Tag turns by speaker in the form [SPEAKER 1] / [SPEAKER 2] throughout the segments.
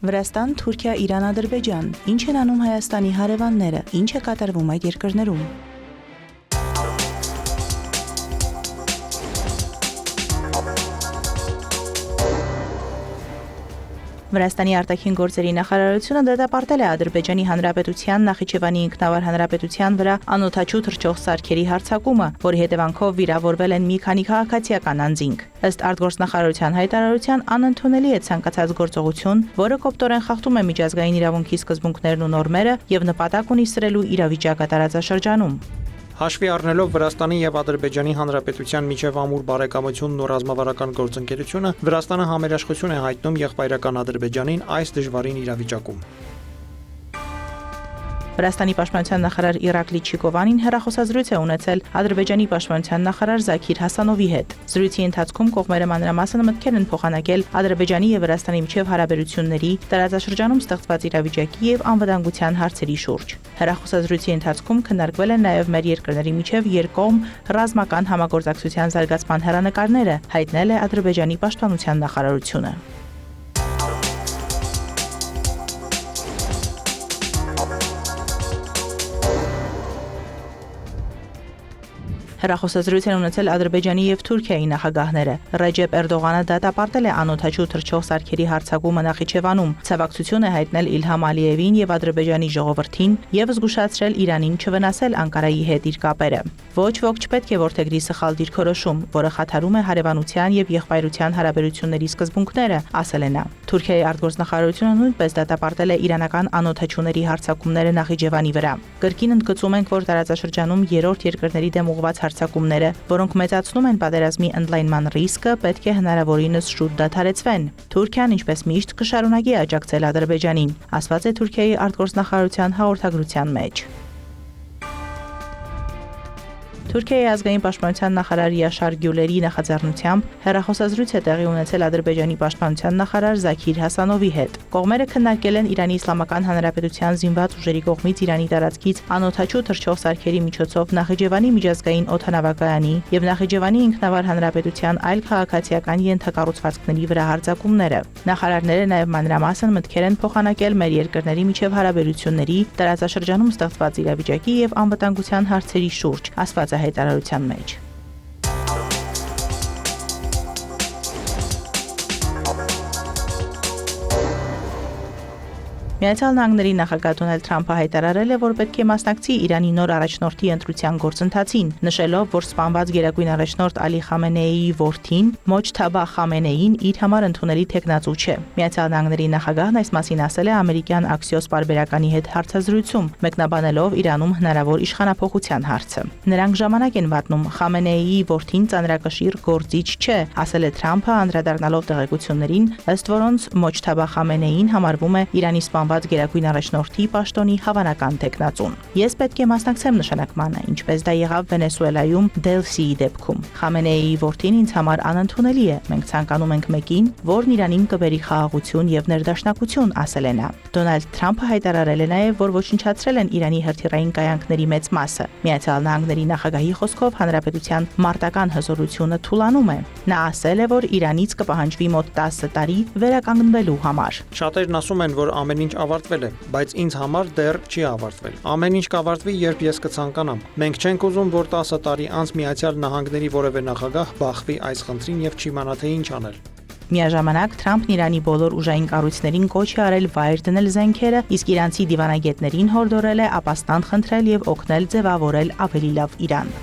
[SPEAKER 1] Վրաստան, Թուրքիա, Իրան, Ադրբեջան։ Ինչ են անում Հայաստանի հարևանները, ինչ է կատարվում այդ երկրներում։ Վրաստանի արտաքին գործերի նախարարությունը դատապարտել է Ադրբեջանի Հանրապետության Նախիջևանի ինքնավար հանրապետության վրա անօդաչու թռչող սարքերի հարձակումը, որի հետևանքով վիրավորվել են մի քանի քաղաքացիական անձինք։ Ըստ արտգործնախարարության հայտարարության անընդունելի է ցանկացած գործողություն, որը կոպտորեն խախտում է միջազգային իրավունքի սկզբունքներն ու նորմերը եւ նպատակ ունի սրելու իրավիճակը տարածաշրջանում։
[SPEAKER 2] Հաշվի առնելով Վրաստանի եւ Ադրբեջանի Հանրապետության միջև ամուր բարեկամությունն ու ռազմավարական գործընկերությունը, Վրաստանը համերաշխություն է հայտնում եղբայրական Ադրբեջանին այս դժվարին իրավիճակում։
[SPEAKER 1] Վրաստանի պաշտպանության նախարար Իրակլի Չիկովանին հեռախոսազրույց է ունեցել Ադրբեջանի պաշտպանության նախարար Զաքիր Հասանովի հետ։ Զրույցի ընթացքում կողմերը մանրամասն մտքեր են փոխանակել Ադրբեջանի եւ Վրաստանի միջև հարաբերությունների, տարածաշրջանում ստեղծված իրավիճակի եւ անվտանգության հարցերի շուրջ։ Հեռախոսազրույցի ընթացքում քննարկվել են նաեւ մեր երկրների միջև երկկողմ ռազմական համագործակցության զարգացման հեռանկարները, հայտնել է Ադրբեջանի պաշտպանության նախարարությունը։ Հեռախոսազրույց են ունեցել Ադրբեջանի եւ Թուրքիայի նախագահները։ Ռեջեփ Էրդողանը դատապարտել է անօդաչու թռչող սարքերի հարձակումը Նախիջևանում, ցավակցություն է հայտնել Իլհամ Ալիևին եւ Ադրբեջանի ժողովրդին եւ զգուշացրել Իրանին չվնասել Անկարայի հետ իր կապերը։ Ոչ ոք չպետք է որդեգրի սխալ դիրքորոշում, որը խաթարում է հարևանության եւ եղբայրության հարաբերությունների սկզբունքները, ասել է նա։ Թուրքիայի արտգործնախարարությունը նույնպես դատապարտել է իրանական անօդաչուների հարձակումները Նախիջևանի վրա։ Կրկին ընդգծում ենք, որ տարածաշրջանում երրորդ երկրների դեմ ուղղված հարձակումները, որոնք մեծացնում են պատերազմի ընդլայնման ռիսկը, պետք է հնարավորինս շուտ դադարեցվեն։ Թուրքիան, ինչպես միշտ, կշարունակի աջակցել Ադրբեջանին, ասված է Թուրքիայի արտգործնախարարության հաղորդագրության մեջ։ Թուրքիայի ազգային պաշտպանության նախարար Յաշար Գյուլերի նախաձեռնությամբ հեռախոսազրույց է տեղի ունեցել Ադրբեջանի պաշտպանության նախարար Զաքիր Հասանովի հետ։ Կողմերը քննարկել են Իրանի Իսլամական Հանրապետության զինված ուժերի կողմից Իրանի տարածքից անօդաչու թռչող սարքերի միջոցով Նախիջևանի միջազգային օդանավակայանի եւ Նախիջևանի ինքնավար հանրապետության այլ քաղաքացիական ենթակառուցվածքների վրա հարձակումները։ Նախարարները նաեւ մանրամասն մտքեր են փոխանակել մեր երկրների միջև հարաբերությունների, տարածաշրջանում ստեղծված իրավիճակի եւ անվտանգության հարցերի շուրջ, ասված է հայտարարության մեջ։ Միացյալ Նահանգների նախագահ Դոնալդ Թրամփը հայտարարել է, որ պետք է մասնակցի Իրանի նոր առաջնորդի ընտրության գործընթացին, նշելով, որ սպանված գերագույն առաջնորդ Ալի Խամենեիի որդին Մոջթաբա Խամենեին իր համար ընդունելի թեկնածու չէ։ Միացյալ Նահանգների նախագահն այս մասին ասել է ամերիկյան Axios պարբերականի հետ հարցազրույցում, մեկնաբանելով Իրանում հնարավոր իշխանափոխության հարցը։ Նրանք ժամանակ են վատնում, Խամենեիի որդին ծանրակշիռ գործիչ չէ, ասել է Թրամփը, անդրադառնալով տեղեկություններին, ըստ որոնց Մոջթաբա Խամենեին համարվում է Իրանի սպանված գերագույն առաջնորդի պաշտոնի հավանական թեկնածուն։ Ես պետք է մասնակցեմ նշանակմանը, ինչպես դա եղավ Վենեսուելայում Դելսիի դեպքում։ Խամենեիի որդին ինձ համար անընդունելի է։ Մենք ցանկանում ենք մեկին, որն Իրանին կբերի խաղաղություն եւ ներդաշնակություն, ասել է նա։ Դոնալդ Թրամփը հայտարարել է նաեւ, որ ոչնչացրել են Իրանի հրթիռային կայանքների մեծ մասը։ Միացյալ Նահանգների նախագահի խոսքով հանրապետության մարտական հզորությունը թուլանում է։ Նա ասել է, որ Իրանից կպահանջվի մոտ 10 տարի վերականգնվելու համար։
[SPEAKER 2] Շատերն ասում են, որ ամեն ինչ ավարտվել է, բայց ինձ համար դեռ չի ավարտվել։ Ամեն ինչ կավարտվի, երբ ես կցանկանամ։ Մենք չենք ուզում, որ 10 տարի անց Միացյալ Նահանգների որևէ նախագահ բախվի այս խնդրին եւ չիմանա թե ինչ անել։
[SPEAKER 1] Միաժամանակ Թրամփն Իրանի բոլոր ուժային կառույցներին կոչ է արել վայր դնել զենքերը, իսկ իրանցի դիվանագետներին հորդորել է ապաստան խնդրել եւ օգնել ձևավորել ավելի լավ Իրան։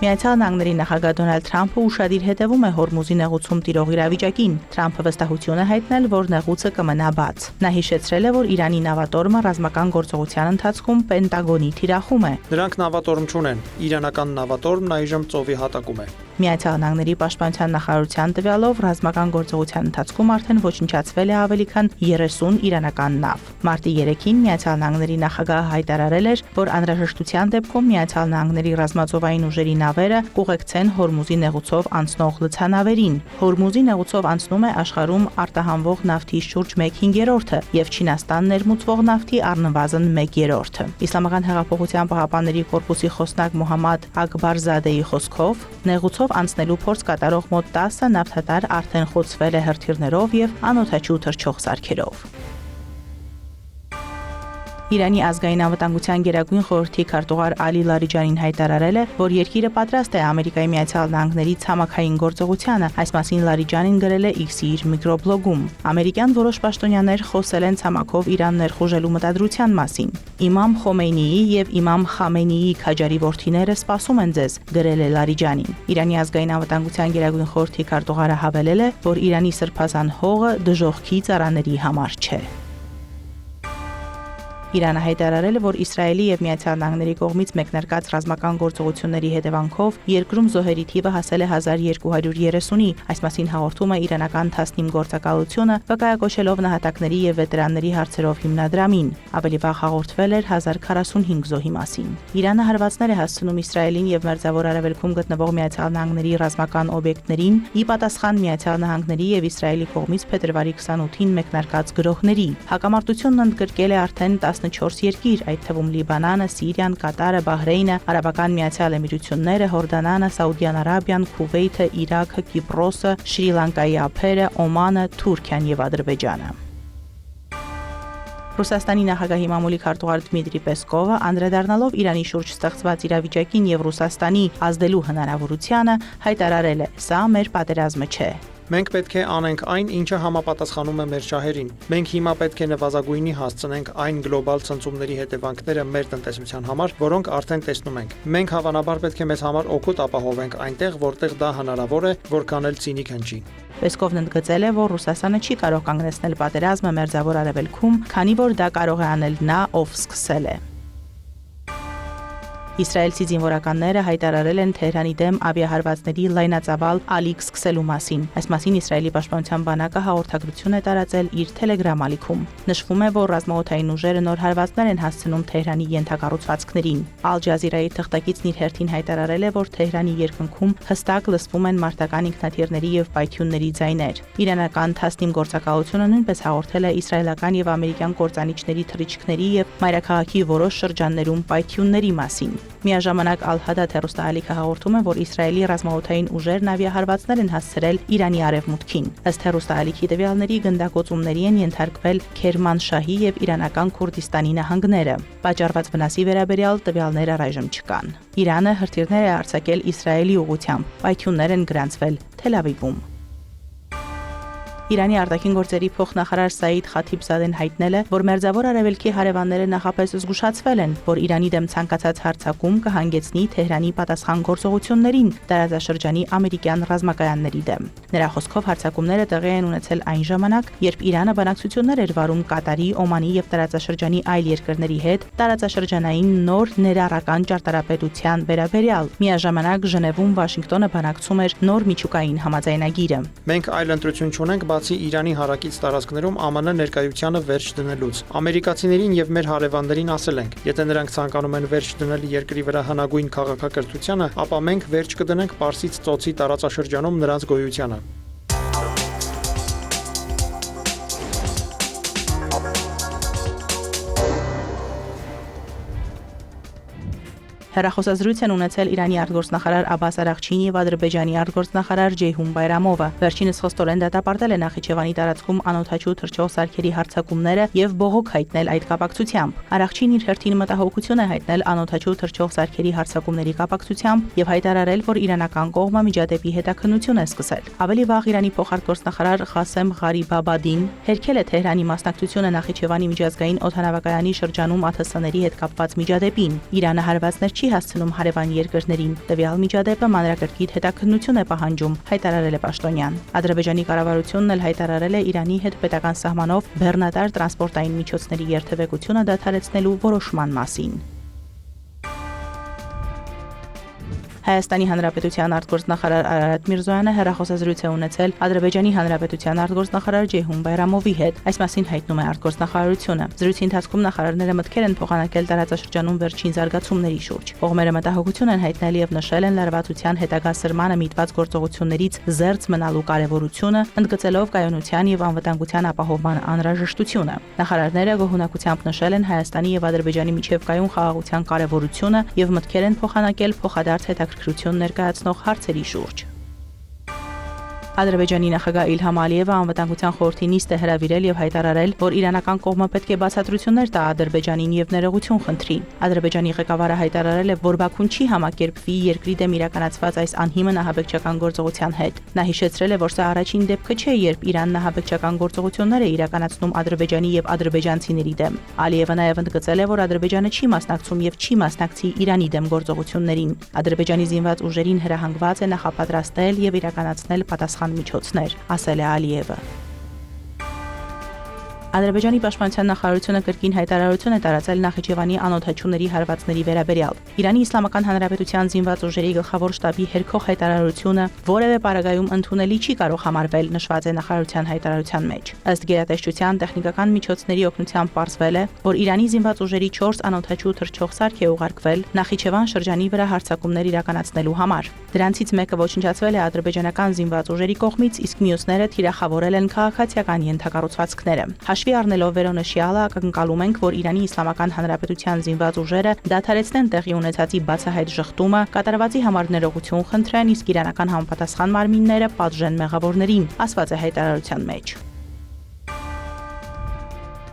[SPEAKER 1] Միացյալ Նահանգների նախագահ Դոնալդ Թրամփը ուշադիր հետևում է Հորմուզի նեղուցում տիրող իրավիճակին։ Թրամփը վստահություն է հայտնել, որ նեղուցը կմնա բաց։ Նա հիշեցրել է, որ Իրանի նավատորմը ռազմական գործողության ընթացքում Պենտագոնի թիրախում է։
[SPEAKER 2] Նրանք նավատորմ չունեն։ Իրանական նավատորմն այժմ ծովի հատակում է։
[SPEAKER 1] Միացյալ Նահանգների պաշտպանության նախարարության տվյալով ռազմական գործողության ընթացքում արդեն ոչնչացվել է ավելի քան 30 իրանական նավ։ Մարտի 3-ին Միացյալ Նահանգների նախագահը հայտարարել էր, որ անհրաժեշտության դեպքում Միացյալ Նահանգների ռազմածովային ուժերի նավերը կուղեկցեն Հորմուզի նեղուցով անցնող լցանավերին։ Հորմուզի նեղուցով անցնում է աշխարհում արտահանվող նավթի շուրջ 1/5-ը եւ Չինաստան ներմուծվող նավթի առնվազն 1/3-ը։ Իսլամական հեղափոխության պահապանների կորպուսի խոսնակ Մոհամմադ Ակբարզադեի խոսքով նեղուցով Դրանցով անցնելու փորձ կատարող մոտ 10 նավթատար արդեն խոցվել է հրթիռներով եւ անօդաչու թռչող սարքերով։ Իրանի ազգային անվտանգության գերագույն խորհրդի քարտուղար Ալի Լարիջանին հայտարարել է, որ երկիրը պատրաստ է Ամերիկայի Միացյալ Նահանգների ցամաքային գործողությանը, այս մասին Լարիջանին գրել է X-ի իր միկրոբլոգում։ Ամերիկյան որոշ պաշտոնյաներ խոսել են ցամաքով Իրան ներխուժելու մտադրության մասին։ Իմամ Խոմեյնիի եւ Իմամ Խամենեիի քաջարի որդիները սպասում են ձեզ, գրել է Լարիջանին։ Իրանի ազգային անվտանգության գերագույն խորհրդի քարտուղարը հավելել է, որ Իրանի սրբազան հողը դժոխքի ծառաների համար չէ։ Իրանը հայտարարել է, որ Իսրայելի եւ Միացյալ Նահանգների կողմից մեկնարկած ռազմական գործողությունների հետևանքով երկրում զոհերի թիվը հասել է 1230-ի, այս մասին հաղորդում է իրանական Թասնիմ գործակալությունը, վկայակոչելով նահատակների եւ վետերանների հարցերով հիմնադրամին։ Ավելի վաղ հաղորդվել էր 1045 զոհի մասին։ Իրանը հարվածներ է հասցնում Իսրայելին եւ Մերձավոր Արևելքում գտնվող Միացյալ Նահանգների ռազմական օբյեկտներին՝ ի պատասխան Միացյալ Նահանգների եւ Իսրայելի կողմից փետրվարի 28-ին մեկնարկած գրոհների։ Հակամարտությունն ընդգրկել է արդեն 14 երկիր, այդ թվում Լիբանանը, Սիրիան, Կատարը, Բահրեյնը, Արաբական Միացյալ Էմիրությունները, Հորդանանը, Սաուդյան Արաբիան, Քուվեյթը, Իրաքը, Կիպրոսը, Շրի Լանկայի ափերը, Օմանը, Թուրքիան եւ Ադրբեջանը։ Ռուսաստանի նախագահի մամուլի քարտուղար Դմիտրի Պեսկովը անդրադառնալով Իրանի շուրջ ստեղծված իրավիճակին եւ Ռուսաստանի ազդելու հնարավորությանը հայտարարել է. «Սա մեր պատերազմը չէ»։
[SPEAKER 2] Մենք պետք է անենք այն, ինչը համապատասխանում է մեր շահերին։ Մենք հիմա պետք է նվազագույնի հասցնենք այն գլոբալ ցնցումների հետևանքները մեր տնտեսության համար, որոնք արդեն տեսնում ենք։ Մենք հավանաբար պետք է մեզ համար օգուտ ապահովենք այնտեղ, որտեղ դա հնարավոր է, որքան էլ ցինիկ հնչի։
[SPEAKER 1] Պեսկովն ընդգծել է, որ Ռուսաստանը չի կարող կանգնեցնել պատերազմը Մերձավոր Արևելքում, քանի որ դա կարող է անել նա, ով սկսել է։ Իսրայելցի զինվորականները հայտարարել են Թեհրանի դեմ ավիահարվածների լայնածավալ ալիք սկսելու մասին։ Այս մասին Իսրայելի պաշտպանության բանակը հաղորդագրություն է տարածել իր Telegram ալիքում։ Նշվում է, որ ռազմաօդային ուժերը նոր հարվածներ են հասցնում Թեհրանի ենթակառուցվածքներին։ Ալ Ջազիրայի թղթակիցն իր հերթին հայտարարել է, որ Թեհրանի երկնքում հստակ լսվում են մարտական ինքնաթիռների եւ պայթյունների ձայներ։ Իրանական Թասնիմ գործակալությունը նույնպես հաղորդել է իսրայելական եւ ամերիկյան կործանիչների թռիչքների եւ մայրաքաղաքի որոշ շրջաններում պայթյունների մասին։ Միաժամանակ Ալ-Հադաթ հեռուստաալիքը հաղորդում է, որ Իսրայելի ռազմաօդային ուժերն ավիահարվածներ են հասցրել Իրանի արևմուտքին։ Ըստ հեռուստաալիքի տվյալների գնդակոծումների են ենթարկվել Քերմանշահի եւ Իրանական Քուրդիստանի նահանգները։ Պատճառված վնասի վերաբերյալ տվյալներ առայժմ չկան։ Իրանը հրթիռներ է արձակել Իսրայելի ուղղությամբ։ Պայթյուններ են գրանցվել Թել Ավիվում։ Իրանի արտաքին գործերի փոխնախարար Սաիդ Խաթիբզադեն հայտնել է, որ Մերձավոր Արևելքի հարևանները նախապես զգուշացվել են, որ Իրանի դեմ ցանկացած հարձակում կհանգեցնի Թեհրանի պատասխան գործողություններին տարածաշրջանի ամերիկյան ռազմակայանների դեմ։ Նրա խոսքով հարձակումները տեղի են ունեցել այն ժամանակ, երբ Իրանը բանակցություններ էր վարում Կատարի, Օմանի եւ տարածաշրջանի այլ երկրների հետ տարածաշրջանային նոր ներառական ճարտարապետության վերաբերյալ։ Միաժամանակ Ժնևում Վաշինգտոնը բանակցում էր նոր միջուկային համաձայնագիրը։
[SPEAKER 2] Մենք այլ ընտրություն չունենք բացի Իրանի հարակից տարածքներում ԱՄՆ ներկայությանը վերջ դնելուց։ Ամերիկացիներին եւ մեր հարևաններին ասել ենք, եթե նրանք ցանկանում են վերջ դնել երկրի վրա հնագույն քաղաքակրթությանը, ապա մենք վերջ կդնենք Պարսից ծոցի տարածաշրջանում նրանց գոյությանը։
[SPEAKER 1] Հեռախոսազրույց են ունեցել Իրանի արտգործնախարար Աբբաս Արաղչին եւ Ադրբեջանի արտգործնախարար Ջեյհուն Բայրամովը։ Վերջինս խստորեն դատապարտել է Նախիջևանի տարածքում անօդաչու թռչող սարքերի հարձակումները եւ բողոք հայտնել այդ կապակցությամբ։ Արաղչին իր հերթին մտահոգություն է հայտնել անօդաչու թռչող սարքերի հարձակումների կապակցությամբ եւ հայտարարել, որ իրանական կողմը միջադեպի հետաքննություն է սկսել։ Ավելի վաղ Իրանի փոխարտգործնախարար Ղասեմ Ղարիբաբադին հերքել է Թեհրանի մասնակցությունը Նախիջևանի միջազգային օդանավակայանի շրջանում ԱԹՍ-ների հետ կապված միջադեպին։ Իրանը հարվածներ չի հասցնում հարևան երկրներին։ Տվյալ միջադեպը մանրակրկիտ հետաքննություն է պահանջում, հայտարարել է պաշտոնյան։ Ադրբեջանի կառավարությունն էլ հայտարարել է Իրանի հետ պետական սահմանով բեռնատար տրանսպորտային միջոցների երթևեկությունը դադարեցնելու որոշման մասին։ Հայաստանի Հանրապետության արտգործնախարար Արարատ Միրզոյանը հեռախոսազրույց է ունեցել Ադրբեջանի Հանրապետության արտգործնախարար Ջեյհուն Բայրամովի հետ։ Այս մասին հայտնում է արտգործնախարարությունը։ Զրույցի ընթացքում նախարարները մտքեր են փոխանակել տարածաշրջանում վերջին զարգացումների շուրջ։ Կողմերը մտահոգություն են հայտնել եւ նշել են լարվածության հետագա սրմանը միտված գործողություններից զերծ մնալու կարեւորությունը, ընդգծելով կայունության եւ անվտանգության ապահովման անհրաժեշտությունը։ Նախարարները գոհունակությամբ նշել են Հայաստանի եւ Ադրբեջանի միջև կայուն խաղաղության կարեւորությունը եւ մտքեր են փոխանակել փոխադարձ հետաքրքրություն ներկայացնող հարցերի շուրջ։ Ադրբեջանի նախագահ Իլհամ Ալիևը անվտանգության խորհրդի նիստ է հրավիրել եւ հայտարարել, որ իրանական կողմը պետք է բացատրություններ տա Ադրբեջանին եւ ներողություն խնդրի։ Ադրբեջանի ղեկավարը հայտարարել է, որ Բաքուն չի համակերպվի երկրի դեմ իրականացված այս անհիմն ահաբեկչական գործողության հետ։ Նա հիշեցրել է, որ սա առաջին դեպքը չէ, երբ Իրանն ահաբեկչական գործողություններ է իրականացնում Ադրբեջանի եւ ադրբեջանցիների դեմ։ Ալիևը նաեւ ընդգծել է, որ Ադրբեջանը չի մասնակցում եւ չի մասնակցի Իրանի դեմ գործողություններին։ Ադրբեջանի զինված ուժերին հրահանգված է նախապատրաստել եւ իրականացնել պատասխան միջոցներ, ասել է Ալիևը։ Ադրբեջանի պաշտպանության նախարարությունը կրկին հայտարարություն է տարածել Նախիջևանի անօդաչուների հարվածների վերաբերյալ։ Իրանի Իսլամական Հանրապետության զինված ուժերի գլխավոր շտաբի հերքող հայտարարությունը որևէ պարագայում ընդունելի չի կարող համարվել, նշված է նախարարության հայտարարության մեջ։ Ըստ գերատեսչության տեխնիկական միջոցների օգնությամբ պարզվել է, որ Իրանի զինված ուժերի 4 անօդաչու թռչող սարք է ուղարկվել Նախիջևան շրջանի վրա հարձակումներ իրականացնելու համար։ Դրանցից մեկը ոչնչացվել է ադրբեջանական զինված ուժերի կողմից, իսկ մյուսները թիրախավորել են քաղաքացիական ենթակառուցվածքները։ Հաշվի առնելով վերոնշյալը, ակնկալում ենք, որ Իրանի Իսլամական Հանրապետության զինված ուժերը դադարեցնեն տեղի ունեցածի բացահայտ ժխտումը, կատարվածի համար ներողություն խնդրեն, իսկ իրանական համապատասխան մարմինները պատժեն մեղավորներին, ասված է հայտարարության մեջ։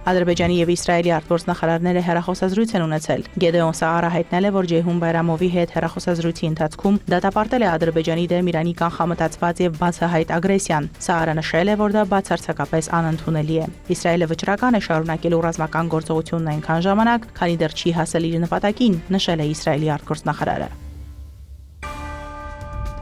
[SPEAKER 1] Ադրբեջանի եւ Իսրայելի արտգործնախարարները հեռախոսազրույց են ունեցել։ Գեդեոն Սաարը հայտնել է, որ Ջեյհուն Բայրամովի հետ հեռախոսազրույցի ընթացքում դատապարտել է Ադրբեջանի դեմ Իրանի կանխամտածված եւ բացահայտ ագրեսիան։ Սաարը նշել է, որ դա բացարձակապես անընդունելի է։ Իսրայելը վճռական է շարունակելու ռազմական գործողությունն այնքան ժամանակ, քանի դեռ չի հասել իր նպատակին, նշել է Իսրայելի արտգործնախարարը։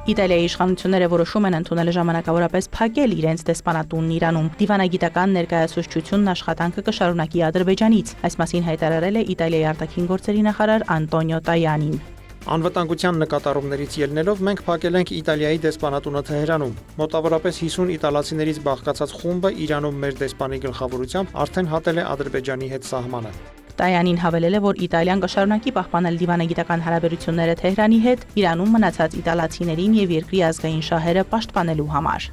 [SPEAKER 1] Իտալիայի իշխանությունները որոշում են ընդունել ժամանակավորապես փակել իրենց դեսպանատունն Իրանում։ Դիվանագիտական ներկայացուցչությունն աշխատանքը կշարունակի Ադրբեջանից։ Այս մասին հայտարարել է Իտալիայի արտաքին գործերի նախարար Անտոնիո Տայանին։
[SPEAKER 2] Անվտանգության նկատառումներից ելնելով մենք փակել ենք Իտալիայի դեսպանատունը Թեհրանում։ Մոտավորապես 50 իտալացիներից բաղկացած խումբը Իրանում մեր դեսպանի գլխավորությամբ արդեն հատել է Ադրբեջանի հետ սահմանը։
[SPEAKER 1] Տայանին հավելել է, որ Իտալիան կշարունակի պահպանել դիվանագիտական հարաբերությունները Թեհրանի հետ, Իրանում մնացած իտալացիներին եւ երկրի ազգային շահերը պաշտպանելու համար։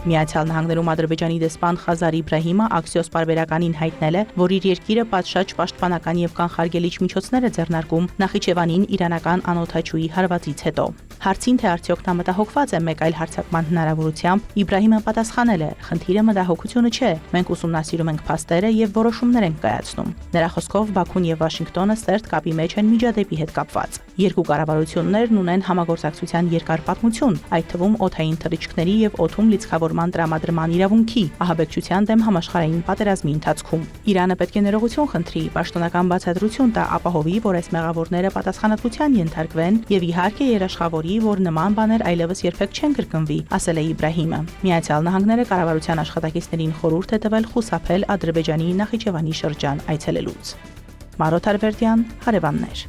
[SPEAKER 1] Միացյալ Նահանգներում Ադրբեջանի դեսպան Խազար Իբրահիմը Աքսիոս պարբերականին հայտնել է, որ իր երկիրը պատշաճ պաշտպանական եւ կանխարգելիչ միջոցներ է ձեռնարկում Նախիջևանին իրանական անօդաչուի հարվածից հետո։ Հարցին, թե արդյոք նա մտահոգված է մեկ այլ հարձակման հնարավորությամբ, Իբրահիմը պատասխանել է. «Խնդիրը մտահոգությունը չէ, մենք ուսումնասիրում ենք փաստերը եւ որոշումներ ենք կայացնում»։ Նրա խոսքով Բաքուն եւ Վաշինգտոնը սերտ կապի մեջ են միջադեպի հետ կապված։ Երկու կառավարություններն ունեն համագործակցության երկար պատմություն, այդ թվում օդային թռիչքների եւ օդում լիցքավորման տրամադրման իրավունքի, ահաբեկչության դեմ համաշխարհային պատերազմի ընթացքում։ Իրանը պետք է ներողություն խնդրի, պաշտոնական բացատրություն տա, ապահովի, որ այս մեղավորները պատասխանատվության ենթարկվեն եւ իհարկե երաշխավորի, որ նման բաներ այլևս երբեք չեն կրկնվի, ասել է Իբրահիմը։ Միացյալ Նահանգները կառավարության աշխատակիցներին խորհուրդ է տվել խուսափել Ադրբեջանի Նախիջևանի շրջան այցելելուց։ Մարոթ Արվերդյան, հարևաններ։